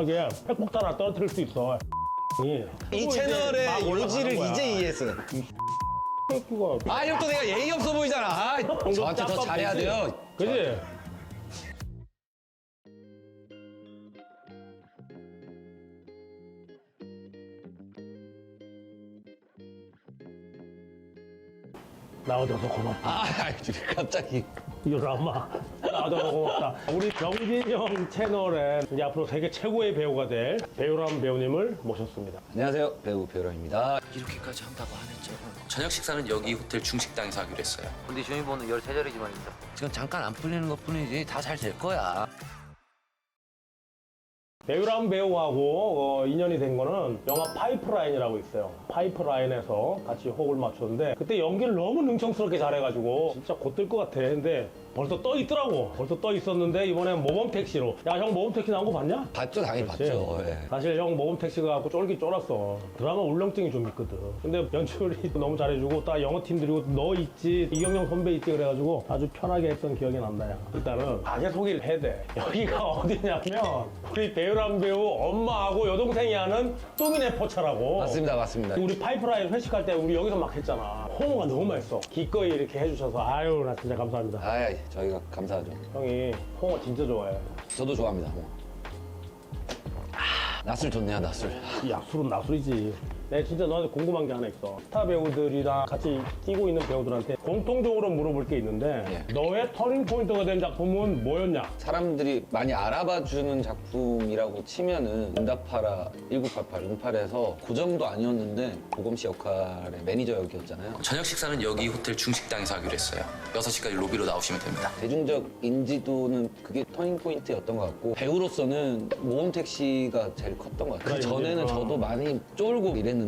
정확하게 핵폭탄 하나 떨어뜨릴 수 있어. 이 채널의 막 올라가는 요지를 거야. 이제 이해했어요. 새끼가. 아, 이것도 내가 예의 없어 보이잖아. 아, 저한테 더 잘해야 돼요. 그지? 나와줘서 고맙다. 아, 갑자기. 유라마. 나와줘서 고맙다. 우리 정진영 채널에 이제 앞으로 세계 최고의 배우가 될 배우람 배우님을 모셨습니다. 안녕하세요. 배우 배우람입니다. 이렇게까지 한다고 안 했죠. 저녁 식사는 여기 호텔 중식당에서 하기로 했어요. 컨디션이 보는 13자리지만입니다. 지금 잠깐 안 풀리는 것 뿐이지 다 잘 될 거야. 배우람 배우하고 인연이 된 거는 영화 파이프라인이라고 있어요. 파이프라인에서 같이 호흡을 맞췄는데 그때 연기를 너무 능청스럽게 잘해가지고 진짜 곧 뜰 것 같아. 근데 벌써 떠 있더라고. 벌써 떠 있었는데 이번엔 모범택시로. 야, 형 모범택시 나온 거 봤냐? 봤죠? 당연히 봤죠. 예. 사실 형 모범택시가 갖고 쫄긴 쫄았어. 드라마 울렁증이 좀 있거든. 근데 연출이 너무 잘해주고 딱 영어팀들이고 너 있지 이경영 선배 있지 그래가지고 아주 편하게 했던 기억이 난다. 야. 일단은 가게 소개를 해야 돼. 여기가 어디냐면 우리 배우람 배우 엄마하고 여동생이 하는 뚱이네 포차라고. 맞습니다. 맞습니다. 우리 파이프라인 회식할 때 우리 여기서 막 했잖아. 홍어가 너무 맛있어. 기꺼이 이렇게 해주셔서 아유 나 진짜 감사합니다. 아, 저희가 감사하죠. 형이 홍어 진짜 좋아해. 저도 좋아합니다. 낯술 좋네요, 낯술. 이 약술은 나술이지. 내가 진짜 너한테 궁금한 게 하나 있어. 스타 배우들이랑 같이 뛰고 있는 배우들한테 공통적으로 물어볼 게 있는데 예. 너의 터닝 포인트가 된 작품은 뭐였냐? 사람들이 많이 알아봐주는 작품이라고 치면은 응답하라 1988, 응팔에서 그 정도 아니었는데 보검 씨 역할의 매니저 역이었잖아요. 저녁 식사는 여기 호텔 중식당에서 하기로 했어요. 6시까지 로비로 나오시면 됩니다. 대중적 인지도는 그게 터닝 포인트였던 것 같고 배우로서는 모험택시가 제일 컸던 것 같아요. 그 전에는 저도 많이 쫄고 이랬는데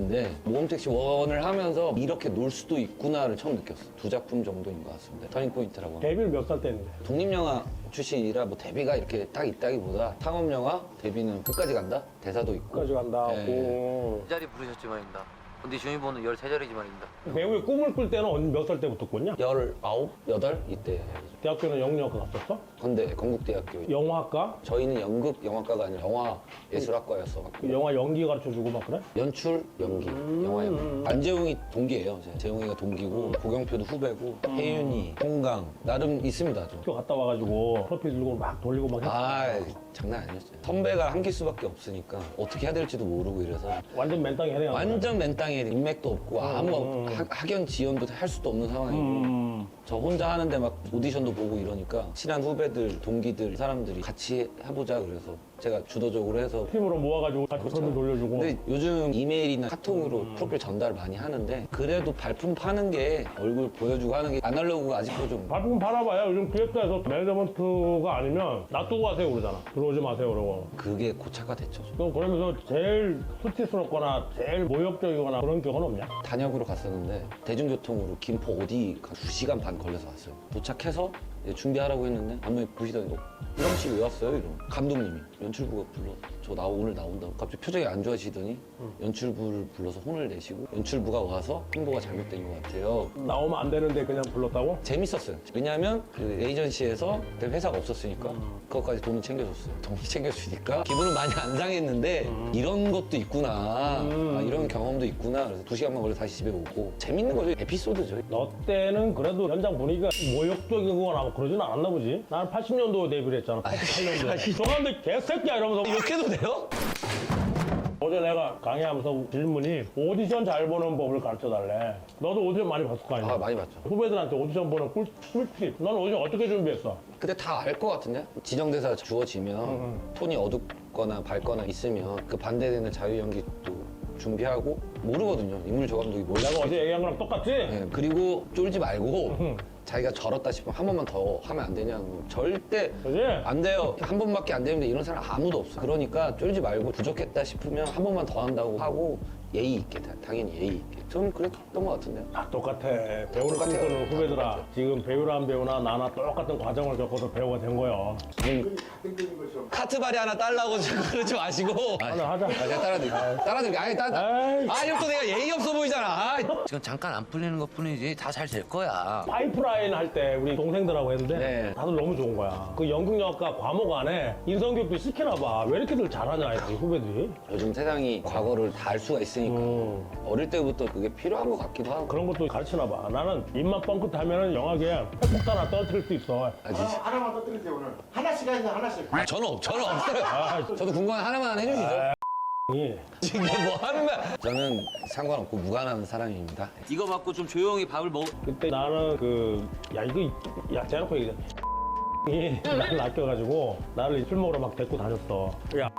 모험택시 1을 하면서 이렇게 놀 수도 있구나를 처음 느꼈어요. 2작품 정도인 것 같습니다. 터닝 포인트라고. 데뷔를 몇 살 때 했는데? 독립영화 출신이라 뭐 데뷔가 이렇게 딱 있다기보다 상업영화 데뷔는 끝까지 간다? 대사도 있고. 끝까지 간다. 예. 오. 이 자리 부르셨지만입니다. 컨디션이 보는 13자리지만입니다. 배우의 꿈을 꿀 때는 몇 살 때부터 꿨냐? 19, 8 이때 대학교는 영문학과 갔었어? 건대 건국대학교. 영화학과? 저희는 연극 영화과가 아니라 영화 예술학과였어. 영화 연기 가르쳐주고 막 그래? 연출, 연기, 영화 연기. 안재웅이 동기예요. 재웅이가 동기고 고경표도 후배고 혜윤이, 홍강 나름 있습니다. 좀. 학교 갔다 와가지고 트로피 들고 막 돌리고 막 했어. 아 장난 아니었어요. 선배가 한 기수밖에 없으니까 어떻게 해야 될지도 모르고 이래서 완전 맨땅에 해내야 완전 맨땅에 인맥도 없고 아무 학연 지원도 할 수도 없는 상황이고 저 혼자 하는데 막 오디션도 보고 이러니까 친한 후배들, 동기들, 사람들이 같이 해보자 그래서 제가 주도적으로 해서 팀으로 모아가지고 같이 트로피 돌려주고. 근데 요즘 이메일이나 카톡으로 프로필 전달을 많이 하는데 그래도 발품 파는 게 얼굴 보여주고 하는 게 아날로그가 아직도 좀 발품 팔아봐야 요즘 기획사에서 매니저먼트가 아니면 놔두고 하세요 그러잖아. 들어오지 마세요 그러고. 그게 고차가 됐죠. 좀. 그럼 그러면서 제일 수치스럽거나 제일 모욕적이거나 그런 경우는 없냐? 단역으로 갔었는데 대중교통으로 김포 어디 2시간 반 걸려서 왔어요. 도착해서 이제 준비하라고 했는데 안무에 보시더니 너 이런 씨 왜 왔어요? 이러고 감독님이 연출부가 불러 저 오늘 나온다고 갑자기 표정이 안 좋아지더니 연출부를 불러서 혼을 내시고 연출부가 와서 홍보가 잘못된 것 같아요. 나오면 안 되는데 그냥 불렀다고? 재밌었어요. 왜냐하면 그 에이전시에서 그때 회사가 없었으니까 그것까지 돈을 챙겨줬어요. 돈을 챙겨주니까 기분은 많이 안 상했는데 이런 것도 있구나. 아, 이런 경험도 있구나. 그래서 2시간만 걸려 다시 집에 오고 재밌는 거죠. 에피소드죠. 너 때는 그래도 현장 분위기가 모욕적이거나 뭐 그러진 않았나 보지? 나는 80년도 데뷔를 했잖아. 88년도에. 저 사람들 개새끼야 이러면서 이렇게도 돼요? 어제 내가 강의하면서 질문이 오디션 잘 보는 법을 가르쳐달래. 너도 오디션 많이 봤을 거 아니야? 아 많이 봤죠. 후배들한테 오디션 보는 꿀팁. 너는 오디션 어떻게 준비했어? 근데 다 알 것 같은데? 지정대사 주어지면 톤이 어둡거나 밝거나 있으면 그 반대되는 자유 연기도 준비하고 모르거든요. 인물 저 감독이 뭘 내가 어제 얘기한 거랑 똑같지? 네, 그리고 쫄지 말고 자기가 절었다 싶으면 한 번만 더 하면 안 되냐고. 절대 그지? 안 돼요. 한 번밖에 안 되는데 이런 사람 아무도 없어. 그러니까 쫄지 말고 부족했다 싶으면 한 번만 더 한다고 하고 예의 있게 당연히 예의 있게. 저는 그랬던 것 같은데요. 다 똑같아. 배우를 똑같아요. 꿈꾸는 후배들아. 지금 배우란 배우나 나나 똑같은 과정을 겪어서 배우가 된 거야. 카트바리 하나 딸라고 그러지 마시고. 하나 하자. 제가 따라드릴게요. 따라드릴게요. 에이. 이것도 내가 예의 없어 보이잖아. 지금 잠깐 안 풀리는 것 뿐이지 다 잘 될 거야. 파이프라인 파이프라인 할 때 우리 동생들하고 했는데 네. 다들 너무 좋은 거야. 그 연극영화과 과목 안에 인성교육도 시키나 봐. 왜 이렇게들 잘하냐, 이 후배들이. 요즘 세상이 과거를 다 알 수가 있으니까 어릴 때부터 그게 필요한 것 같기도 하고. 그런 것도 가르치나 봐. 나는 입만 뻥끗하면 영화계에 핵폭탄 하나 떨어뜨릴 수 있어. 아, 진짜. 하나만 떠드리세요 오늘. 하나씩 하세요 하나씩. 저는 없어요. 저도 궁금한 하나만 해주시죠. 이 지금 뭐 하는 거야? 저는 상관없고 무관한 사람입니다. 이거 받고 좀 조용히 밥을 먹. 그때 나는 대놓고 얘기해. 이 나를 아껴가지고 나를 술 먹으러 막 데리고 다녔어. 야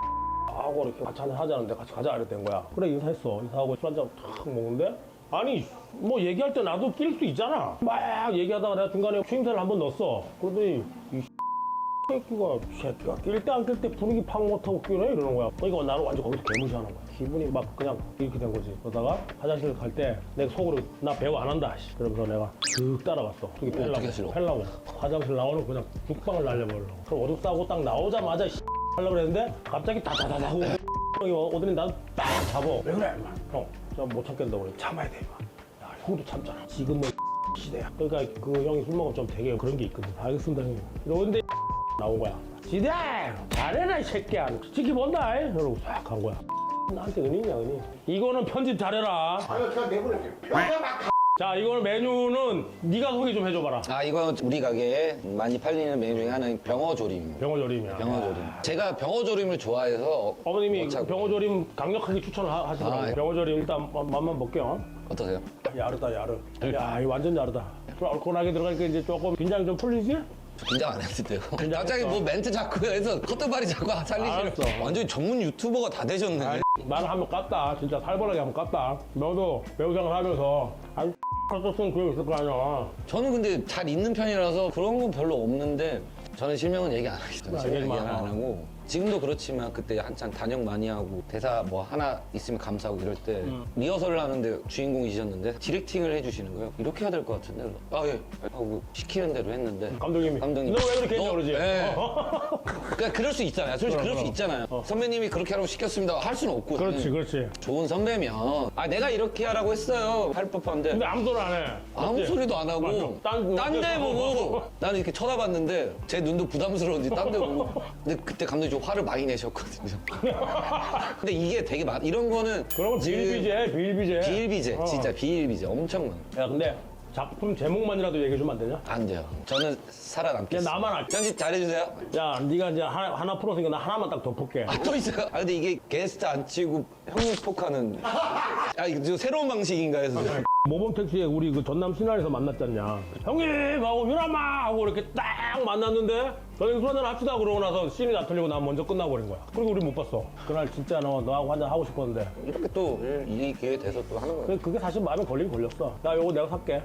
하고 이렇게 같이 한잔 하자는데 같이 가자 이랬던 거야. 그래 인사했어. 인사하고 술 한잔 탁 먹는데 아니 뭐 얘기할 때 나도 낄 수 있잖아. 막 얘기하다가 내가 중간에 추임새를 한번 넣었어. 그러더니 이 새끼가 낄 때 안 낄 때 분위기 파악 못하고 끼네 이러는 거야. 그러니까 나는 완전 거기서 개무시하는 거야. 기분이 막 그냥 이렇게 된 거지. 그러다가 화장실 갈 때 내가 속으로 나 배우 안 한다. 그러면서 내가 쓱 따라갔어. 저기 어떻게 하시려고? 펴려고. 화장실 나오는 그냥 죽방을 날려버리려고. 그럼 어둑 싸고 딱 나오자마자 하려고 그랬는데 갑자기 다다다다 하고 형이 오더니 난 딱 잡아. 왜 그래 임마. 형, 저 못 참겠다고 그래. 참아야 돼 임마. 야, 형도 참잖아. 지금은 시대야. 그러니까 그 형이 술 먹으면 좀 되게 그런 게 있거든. 알겠습니다 형님. 이러는데 나온 거야. 지대! 잘해라 이 새끼야. 지켜본다. 이러고 싹 간 거야. 나한테 은희냐 은희. 이거는 편집 잘해라. 아유 그냥 내보낼게요. 평생 막 자 이거는 메뉴는 네가 소개 좀 해줘봐라. 아, 이건 우리 가게에 많이 팔리는 메뉴 중에 하나인 병어조림입니다. 병어조림이야. 병어조림. 제가 병어조림을 좋아해서 어머님이 넣자고. 병어조림 강력하게 추천을 하시더라고요. 아, 예. 병어조림 일단 맛만 볼게요. 어떠세요? 야르다 야르. 야 이거 완전 야르다. 좀 얼큰하게 들어가니까 이제 조금 긴장이 좀 풀리지? 저 긴장 안 했을 때요. 긴장했어. 갑자기 뭐 멘트 자꾸 해서 컷터바리 자꾸 살리시는. 알았어. 완전히 전문 유튜버가 다 되셨네. 나는 한번 깠다. 진짜 살벌하게 한번 깠다. 너도 배우 생활 하면서 아니 깠었으면 그거 있을 거 아니야. 저는 근데 잘 있는 편이라서 그런 건 별로 없는데 저는 실명은 얘기 안 하겠어요. 실명 얘기 얘기만 안 하고 지금도 그렇지만 그때 한참 단역 많이 하고 대사 뭐 하나 있으면 감사하고 이럴 때 리허설을 하는데 주인공이셨는데 디렉팅을 해주시는 거예요. 이렇게 해야 될 것 같은데 아 예 하고 시키는 대로 했는데 감독님이 너 왜 그렇게 했냐 그러지? 예. 그러니까 그럴 수 있잖아요. 솔직히 그럴 수 있잖아요. 선배님이 그렇게 하라고 시켰습니다. 할 수는 없고. 그렇지 그렇지. 좋은 선배면 아 내가 이렇게 하라고 했어요. 할 법한데 근데 아무 소리 안 해. 아무 맞지? 소리도 안 하고 맞아. 딴 데 보고 나는 이렇게 쳐다봤는데 제 눈도 부담스러운지 딴 데 보고 근데 그때 감독이 좀 화를 많이 내셨거든요. 근데 이게 되게 이런 거는 그런 건 비일비재 비일비재. 비일비재 진짜 비일비재 엄청 많아. 야 근데 작품 제목만이라도 얘기해 주면 안 되냐? 안 돼요. 저는 살아남겠습니다. 야, 나만 할게. 편집 잘해주세요. 야 네가 이제 하나 풀었으니까 나 하나만 딱 덮을게. 아, 또 있어요? 아, 근데 이게 게스트 안 치고 형님 폭하는. 아, 이거 새로운 방식인가 해서. 모범택시에 우리 그 전남 신안에서 만났잖냐. 형님 하고 유람아 하고 이렇게 딱 만났는데 저희 술 한잔 합시다 그러고 나서 씬이 다 틀리고 난 먼저 끝나버린 거야. 그리고 우리 못 봤어. 그날 진짜 너하고 한잔 하고 싶었는데 이렇게 또 이 기회 돼서 또 하는 거예요. 그게 사실 마음에 걸리긴 걸렸어. 나 요거 내가 살게.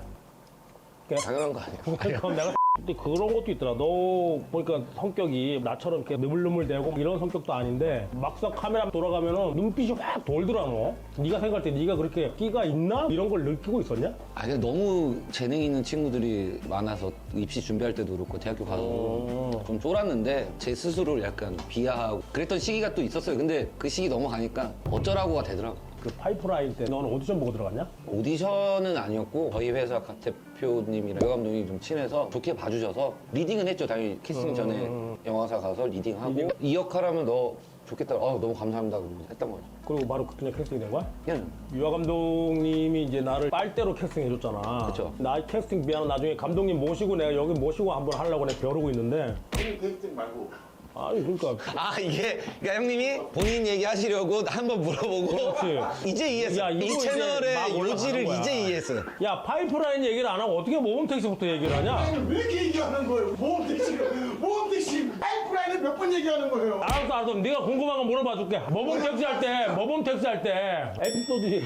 당연한 거 아니에요? 그럼 내가 근데 그런 것도 있더라. 너 보니까 성격이 나처럼 이렇게 느물느물대고 이런 성격도 아닌데 막상 카메라 돌아가면은 눈빛이 확 돌더라 너. 네가 생각할 때 네가 그렇게 끼가 있나? 이런 걸 느끼고 있었냐? 아, 근데 너무 재능 있는 친구들이 많아서 입시 준비할 때도 그렇고 대학교 가서 좀 쫄았는데 제 스스로를 약간 비하하고 그랬던 시기가 또 있었어요. 근데 그 시기 넘어가니까 어쩌라고가 되더라고. 그 파이프라인 때 너는 오디션 보고 들어갔냐? 오디션은 아니었고 저희 회사 대표님이랑 배우 감독님이 좀 친해서 좋게 봐주셔서 리딩은 했죠. 당연히 캐스팅 전에 영화사 가서 리딩하고 이 역할 하면 너 좋겠다. 너무 감사합니다. 그러고 했던 거죠. 그리고 바로 그냥 캐스팅이 된 거야? 그냥 유아 감독님이 이제 나를 빨대로 캐스팅해줬잖아. 그쵸. 나 캐스팅 미안 나중에 감독님 모시고 내가 여기 모시고 한번 하려고 내가 벼르고 있는데 본인 캐스팅 말고 아니 그러니까 아 이게 그러니까 형님이 본인 얘기하시려고 한번 물어보고 그렇지. 이제 이해했어. 야, 이거 이 이제 막 채널의 올라가는 요지를 거야. 이제 이해했어요. 야 파이프라인 얘기를 안 하고 어떻게 모범택시부터 얘기를 하냐? 아니 왜 이렇게 얘기하는 거예요? 모험택시 파이프라인을 몇 번 얘기하는 거예요? 알았어 네가 궁금한 거 물어봐 줄게. 모범택시 할 때 에피소드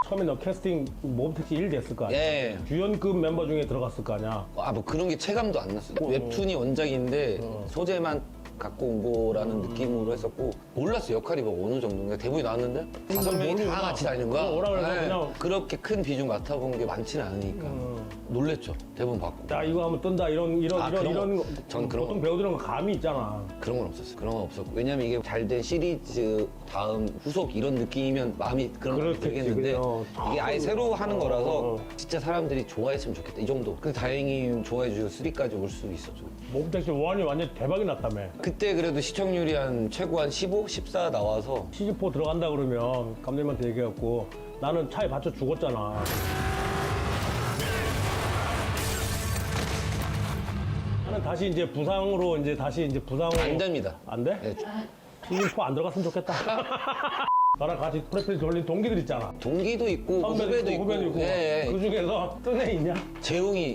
처음에 너 캐스팅 모범택시 1 됐을 거 아니야? 예. 주연급 멤버 중에 들어갔을 거 아니야? 아 뭐 그런 게 체감도 안 났어요. 웹툰이 원작인데 소재만 갖고 온 거라는 느낌으로 했었고 몰랐어 역할이 뭐 어느 정도인가. 대본이 나왔는데 5명이 모르구나. 다 같이 다니는 거야. 오라 그래서 네. 그냥. 그렇게 큰 비중 맡아본 게 많지는 않으니까 놀랬죠. 대본 받고. 야 이거 하면 뜬다 이런 그런 거. 전 그런 보통 거. 배우들은 감이 있잖아. 그런 건 없었어요. 그런 건 없었고. 왜냐면 이게 잘 된 시리즈 다음 후속 이런 느낌이면 마음이 그런 마음이 그렇겠지, 들겠는데 그죠. 이게 아예 새로 하는 거라서 어. 진짜 사람들이 좋아했으면 좋겠다. 이 정도. 근데 다행히 좋아해 주고 3까지 올 수 있었죠. 몸택시 원이 완전 대박이 났다며. 그때 그래도 시청률이 한 최고 한 15, 14 나와서 시즌4 들어간다 그러면 감독님한테 얘기해갖고 나는 차에 받쳐 죽었잖아. 나는 다시 이제 부상으로 안 됩니다. 안 돼? 네. 시즌4 안 들어갔으면 좋겠다. 나랑 같이 프로필 돌린 동기들 있잖아. 동기도 있고 선배도 후배도 있고 예, 예, 그 중에서 뜬 애 있냐?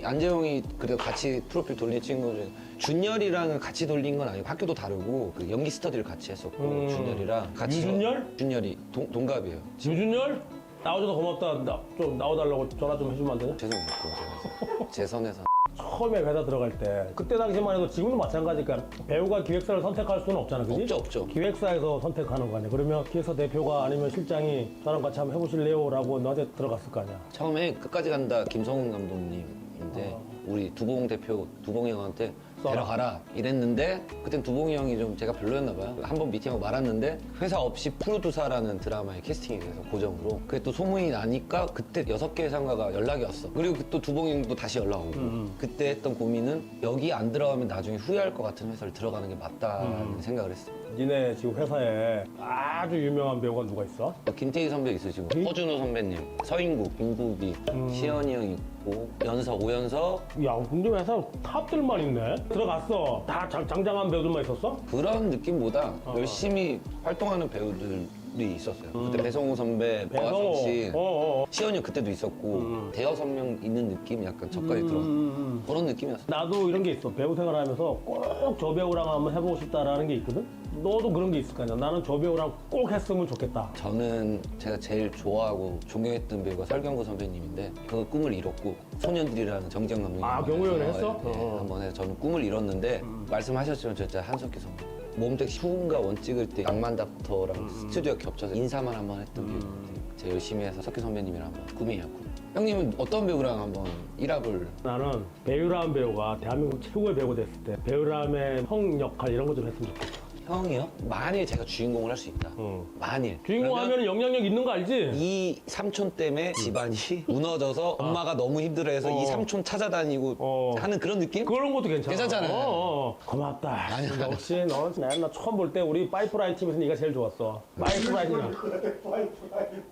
안재용이 그래도 같이 프로필 돌린 친구 중에 준열이랑은 같이 돌린 건 아니고 학교도 다르고 그 연기 스터디를 같이 했었고 준열이랑 같이 유준열? 준열이 동갑이에요. 유준열? 나와줘서 고맙다. 좀 나와달라고 전화 좀 해주면 안 되냐? 죄송해요. 제가 제 선에서 처음에 회사 들어갈 때 그때 당시만 해도 지금도 마찬가지니까 배우가 기획사를 선택할 수는 없잖아, 그지? 없죠. 기획사에서 선택하는 거 아니야. 그러면 기획사 대표가 아니면 실장이 저랑 같이 한번 해보실래요? 라고 너한테 들어갔을 거 아니야. 처음에 끝까지 간다 김성훈 감독님인데 우리 두봉 대표 두봉이 형한테 써라. 데려가라 이랬는데 그땐 두봉이 형이 좀 제가 별로였나 봐요. 한 번 미팅하고 말았는데 회사 없이 프로두사라는 드라마에 캐스팅이 돼서 고정으로 그게 또 소문이 나니까 그때 6개 회사가 연락이 왔어. 그리고 또 두봉이 형도 다시 연락 오고 그때 했던 고민은 여기 안 들어가면 나중에 후회할 것 같은 회사를 들어가는 게 맞다는 생각을 했어. 니네 지금 회사에 아주 유명한 배우가 누가 있어? 김태희 선배 있으시고 허준호 선배님, 서인국, 김구비, 시연이 형 있고 연석, 오연석 야, 근데 회사 탑들만 있네? 들어갔어. 다 장장한 배우들만 있었어? 그런 느낌보다 열심히 활동하는 배우들이 있었어요. 그때 배성우 선배, 박화성 씨, 시연이 형 그때도 있었고 대여섯 명 있는 느낌 약간 저까지 들어서 그런 느낌이었어. 나도 이런 게 있어. 배우 생활하면서 꼭 저 배우랑 한번 해보고 싶다라는 게 있거든? 너도 그런 게 있을 거 아니야. 나는 저 배우랑 꼭 했으면 좋겠다. 저는 제가 제일 좋아하고 존경했던 배우가 설경구 선배님인데 그 꿈을 이뤘고 소년들이라는 정지영 감독님 아, 경구 형이 했어? 한번 해서 저는 꿈을 이뤘는데 말씀하셨지만 진짜 한석기 선배 몸택 후운가 원 찍을 때 양만닥터랑 스튜디오 겹쳐서 인사만 한번 했던 게 제가 열심히 해서 석기 선배님이랑 한번 꿈이에요. 꿈. 형님은 어떤 배우랑 한번 일합을 나는 배우라는 배우가 대한민국 최고의 배우가 됐을 때 배우라의 형 역할 이런 거 좀 했으면 좋겠다. 형이요? 만일 제가 주인공을 할 수 있다. 만일. 주인공 그러면 하면 영향력 있는 거 알지? 이 삼촌 때문에 집안이 무너져서 엄마가 너무 힘들어해서 이 삼촌 찾아다니고 하는 그런 느낌? 그런 것도 괜찮아. 괜찮잖아요. 고맙다. 역시 너 나 처음 볼 때 우리 파이프라인 팀에서 네가 제일 좋았어. 파이프라인이야.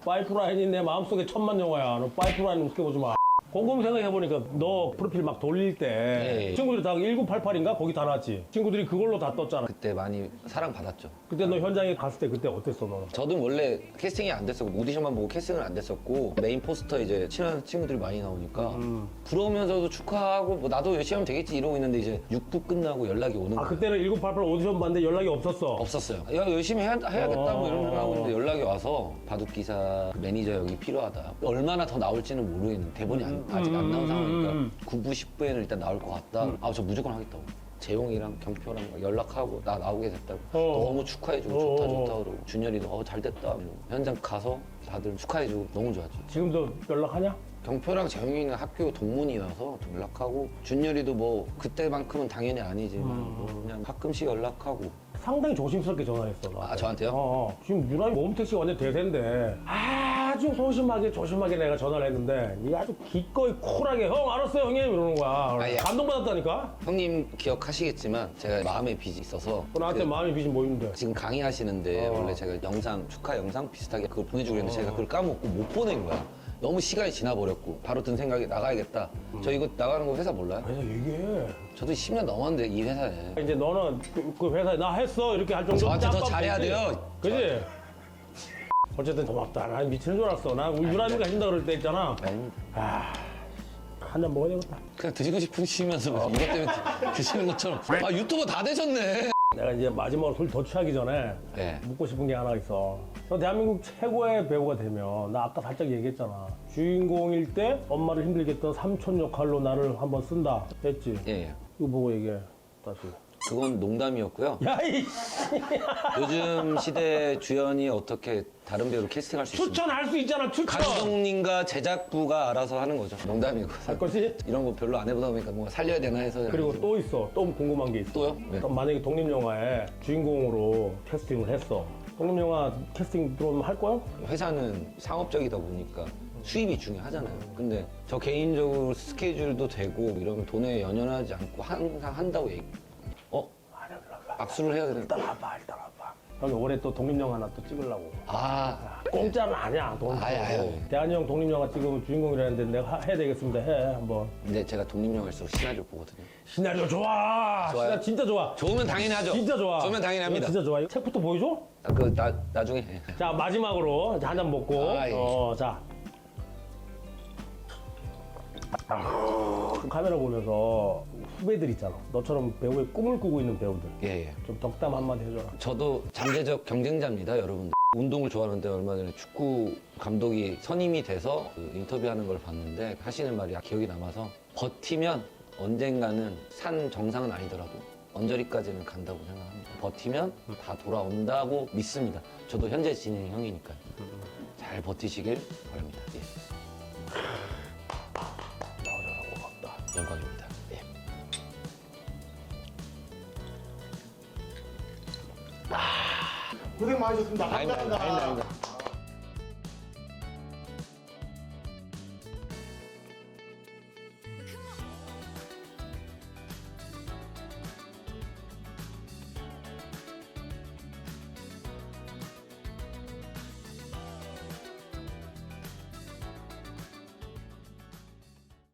파이프라인이 내 마음속에 천만 영화야. 너 파이프라인 웃겨보지 마. 곰곰 생각해보니까 너 프로필 막 돌릴 때 네. 친구들이 다 1988인가? 거기 다 나왔지. 친구들이 그걸로 다 떴잖아. 그때 많이 사랑받았죠. 그때 너 현장에 갔을 때 그때 어땠어 너? 저도 원래 캐스팅이 안 됐었고 오디션만 보고 캐스팅은 안 됐었고 메인 포스터 이제 친한 친구들이 많이 나오니까 부러우면서도 축하하고 뭐 나도 열심히 하면 되겠지 이러고 있는데 이제 6부 끝나고 연락이 오는 아 거예요. 그때는 1988 오디션 봤는데 연락이 없었어. 없었어요. 야 열심히 해야겠다 뭐 이런 생각하고 있는데 연락이 와서 바둑 기사 매니저 여기 필요하다. 얼마나 더 나올지는 모르겠는데 대본이 아직 안 나온 상황이니까 9부 10부에는 일단 나올 것 같다. 아 저 무조건 하겠다고. 재용이랑 경표랑 막 연락하고 나 나오게 됐다고 너무 축하해주고 좋다 그러고 준열이도 잘 됐다 이러고. 현장 가서 다들 축하해주고 너무 좋았죠. 지금도 연락하냐? 경표랑 재용이는 학교 동문이라서 좀 연락하고 준열이도 뭐 그때만큼은 당연히 아니지만 뭐 그냥 가끔씩 연락하고. 상당히 조심스럽게 전화했어. 나한테. 아 저한테요? 지금 유난히 몸택 씨가 완전 대세인데 아주 조심하게 내가 전화를 했는데 네가 아주 기꺼이 쿨하게 형 알았어요 형님 이러는 거야. 아, 예. 감동받았다니까? 형님 기억하시겠지만 제가 마음의 빚이 있어서 나한테 그 마음이 빚이 뭐 있는데. 지금 강의하시는데 원래 제가 영상 축하 영상 비슷하게 그걸 보내주고 했는데 제가 그걸 까먹고 못 보낸 거야. 너무 시간이 지나버렸고 바로 든 생각이 나가야겠다. 저 이거 나가는 거 회사 몰라요? 회사 얘기해. 저도 10년 넘었는데 이 회사에 이제 너는 그 회사에 나 했어 이렇게 할 정도 저한테 더 잘해야 돼요. 그지? 어쨌든 고맙다. 난 미치는 줄 알았어. 나 우리 유라미가 해준다 그럴 때 있잖아. 한 잔 먹어야 되겠다. 그냥 드시고 싶으시면서 이것 때문에 드시는 것처럼 아 유튜버 다 되셨네. 내가 이제 마지막으로 술 더 취하기 전에 네. 묻고 싶은 게 하나 있어. 너 대한민국 최고의 배우가 되면 나 아까 살짝 얘기했잖아. 주인공일 때 엄마를 힘들게 했던 삼촌 역할로 나를 한번 쓴다 했지. 예. 이거 보고 얘기해. 다시. 그건 농담이었고요. 야이 요즘 시대 주연이 어떻게 다른 배우를 캐스팅할 수 있습니까? 추천할 수 있잖아 추천. 감독님과 제작부가 알아서 하는 거죠. 농담이고. 할 것이. 이런 거 별로 안 해보다 보니까 뭔가 살려야 되나 해서. 그리고 또 있어. 또 궁금한 게 있어. 또요? 네. 그럼 만약에 독립영화에 주인공으로 캐스팅을 했어. 독립영화 캐스팅 들어오면 할 거야? 회사는 상업적이다 보니까 수입이 중요하잖아요. 근데 저 개인적으로 스케줄도 되고 이러면 돈에 연연하지 않고 항상 한다고 얘기. 악수를 해야 되는. 일단 와봐 일단 와봐. 형이 올해 또 독립영화 하나 또 찍으려고. 아, 공짜는 아니야 돈. 아유. 대한이 형 독립영화 찍으면 주인공이라는데 내가 해야 되겠습니다. 해 한번. 근데 제가 독립영화일수록 시나리오 보거든요. 시나리오 좋아. 좋아요? 시나리오 진짜 좋아. 좋으면 당연히 하죠. 진짜 좋아. 좋으면 당연히 합니다. 진짜 좋아. 책부터 보여줘? 나중에 해. 자 마지막으로 한 잔 먹고. 아, 예. 자. 카메라 보면서 후배들 있잖아. 너처럼 배우의 꿈을 꾸고 있는 배우들. 예, 예. 좀 덕담 한마디 해줘라. 저도 잠재적 경쟁자입니다, 여러분들. 운동을 좋아하는데 얼마 전에 축구 감독이 선임이 돼서 그 인터뷰하는 걸 봤는데 하시는 말이 기억이 남아서 버티면 언젠가는 산 정상은 아니더라도 언저리까지는 간다고 생각합니다. 버티면 다 돌아온다고 믿습니다. 저도 현재 진행 형이니까요. 잘 버티시길 바랍니다. 예. 영광입니다. 예. 고생 많으셨습니다. 아닙니다. 감사합니다. 아닙니다.